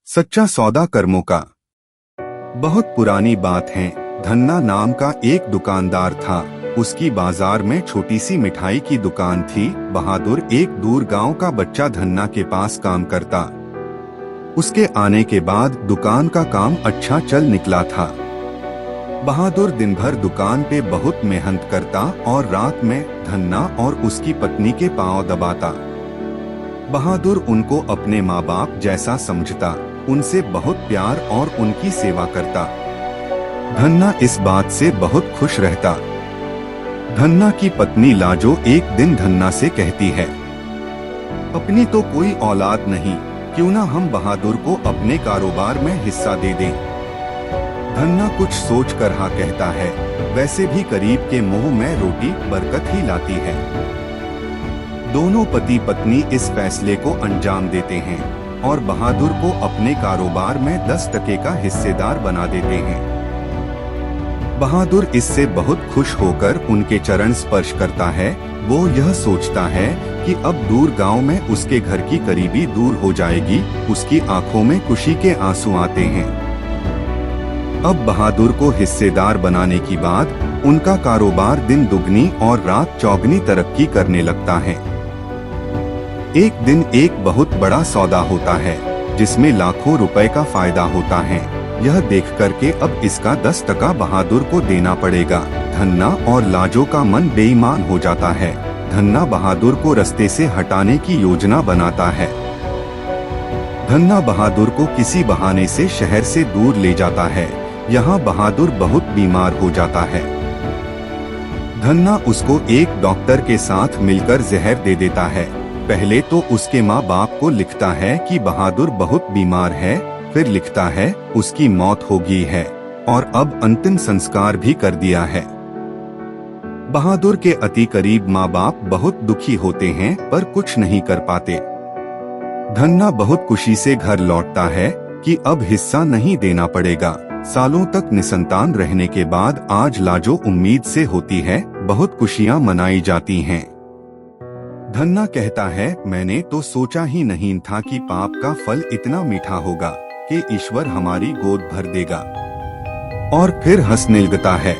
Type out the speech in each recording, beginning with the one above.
सच्चा सौदा कर्मों का। बहुत पुरानी बात है। धन्ना नाम का एक दुकानदार था। उसकी बाजार में छोटी सी मिठाई की दुकान थी। बहादुर एक दूर गांव का बच्चा धन्ना के पास काम करता। उसके आने के बाद दुकान का काम अच्छा चल निकला था। बहादुर दिन भर दुकान पे बहुत मेहनत करता और रात में धन्ना और उसकी पत्नी के पांव दबाता। बहादुर उनको अपने माँ बाप जैसा समझता, उनसे बहुत प्यार और उनकी सेवा करता। धन्ना इस बात से बहुत खुश रहता। धन्ना की पत्नी लाजो एक दिन धन्ना से कहती है, अपनी तो कोई औलाद नहीं, क्यों ना हम बहादुर को अपने कारोबार में हिस्सा दे दें। धन्ना कुछ सोच कर हाँ कहता है। वैसे भी गरीब के मुंह में रोटी बरकत ही लाती है। दोनों पति पत्नी इस फैसले को अंजाम देते हैं और बहादुर को अपने कारोबार में 10% का हिस्सेदार बना देते हैं। बहादुर इससे बहुत खुश होकर उनके चरण स्पर्श करता है। वो यह सोचता है कि अब दूर गांव में उसके घर की गरीबी दूर हो जाएगी। उसकी आंखों में खुशी के आंसू आते हैं। अब बहादुर को हिस्सेदार बनाने के बाद उनका कारोबार दिन दुगनी और रात चौगनी तरक्की करने लगता है। एक दिन एक बहुत बड़ा सौदा होता है जिसमें लाखों रुपए का फायदा होता है। यह देख करके अब इसका 10% बहादुर को देना पड़ेगा। धन्ना और लाजो का मन बेईमान हो जाता है। धन्ना बहादुर को रास्ते से हटाने की योजना बनाता है। धन्ना बहादुर को किसी बहाने से शहर से दूर ले जाता है। यहाँ बहादुर बहुत बीमार हो जाता है। धन्ना उसको एक डॉक्टर के साथ मिलकर जहर दे देता है। पहले तो उसके माँ बाप को लिखता है कि बहादुर बहुत बीमार है, फिर लिखता है उसकी मौत हो गई है और अब अंतिम संस्कार भी कर दिया है। बहादुर के अति करीब माँ बाप बहुत दुखी होते हैं पर कुछ नहीं कर पाते। धन्ना बहुत खुशी से घर लौटता है कि अब हिस्सा नहीं देना पड़ेगा। सालों तक निसंतान रहने के बाद आज लाजो उम्मीद से होती है। बहुत खुशियाँ मनाई जाती हैं। धन्ना कहता है, मैंने तो सोचा ही नहीं था कि पाप का फल इतना मीठा होगा कि ईश्वर हमारी गोद भर देगा। और फिर हंसने लगता है।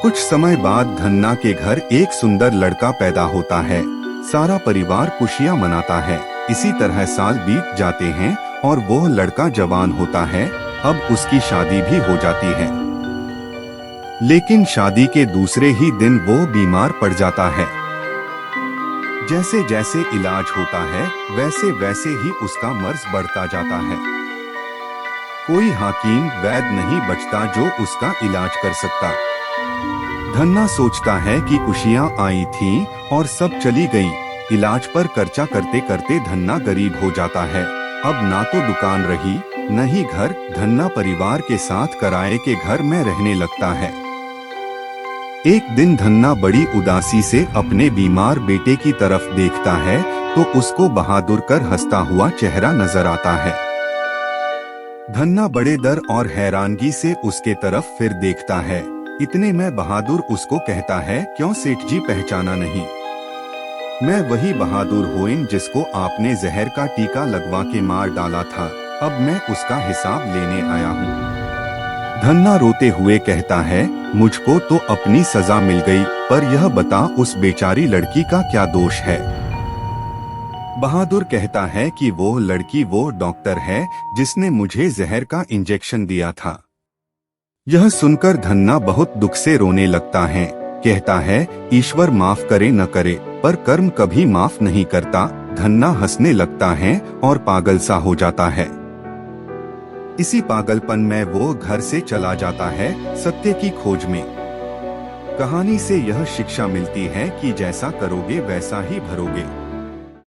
कुछ समय बाद धन्ना के घर एक सुंदर लड़का पैदा होता है। सारा परिवार खुशियाँ मनाता है। इसी तरह साल बीत जाते हैं और वो लड़का जवान होता है। अब उसकी शादी भी हो जाती है। लेकिन शादी के दूसरे ही दिन वो बीमार पड़ जाता है। जैसे जैसे इलाज होता है वैसे वैसे ही उसका मर्ज बढ़ता जाता है। कोई हाकिम वैद्य नहीं बचता जो उसका इलाज कर सकता। धन्ना सोचता है कि खुशियाँ आई थीं और सब चली गईं। इलाज पर खर्चा करते करते धन्ना गरीब हो जाता है। अब ना तो दुकान रही न ही घर। धन्ना परिवार के साथ किराए के घर में रहने लगता है। एक दिन धन्ना बड़ी उदासी से अपने बीमार बेटे की तरफ देखता है तो उसको बहादुर कर हंसता हुआ चेहरा नजर आता है। धन्ना बड़े डर और हैरानगी से उसके तरफ फिर देखता है। इतने में बहादुर उसको कहता है, क्यों सेठ जी पहचाना नहीं? मैं वही बहादुर हूँ जिसको आपने जहर का टीका लगवा के मार डाला था। अब मैं उसका हिसाब लेने आया हूँ। धन्ना रोते हुए कहता है, मुझको तो अपनी सजा मिल गई, पर यह बता उस बेचारी लड़की का क्या दोष है? बहादुर कहता है कि वो लड़की वो डॉक्टर है जिसने मुझे जहर का इंजेक्शन दिया था। यह सुनकर धन्ना बहुत दुख से रोने लगता है। कहता है, ईश्वर माफ करे न करे पर कर्म कभी माफ नहीं करता। धन्ना हंसने लगता है और पागल सा हो जाता है। इसी पागलपन में वो घर से चला जाता है सत्य की खोज में। कहानी से यह शिक्षा मिलती है कि जैसा करोगे वैसा ही भरोगे।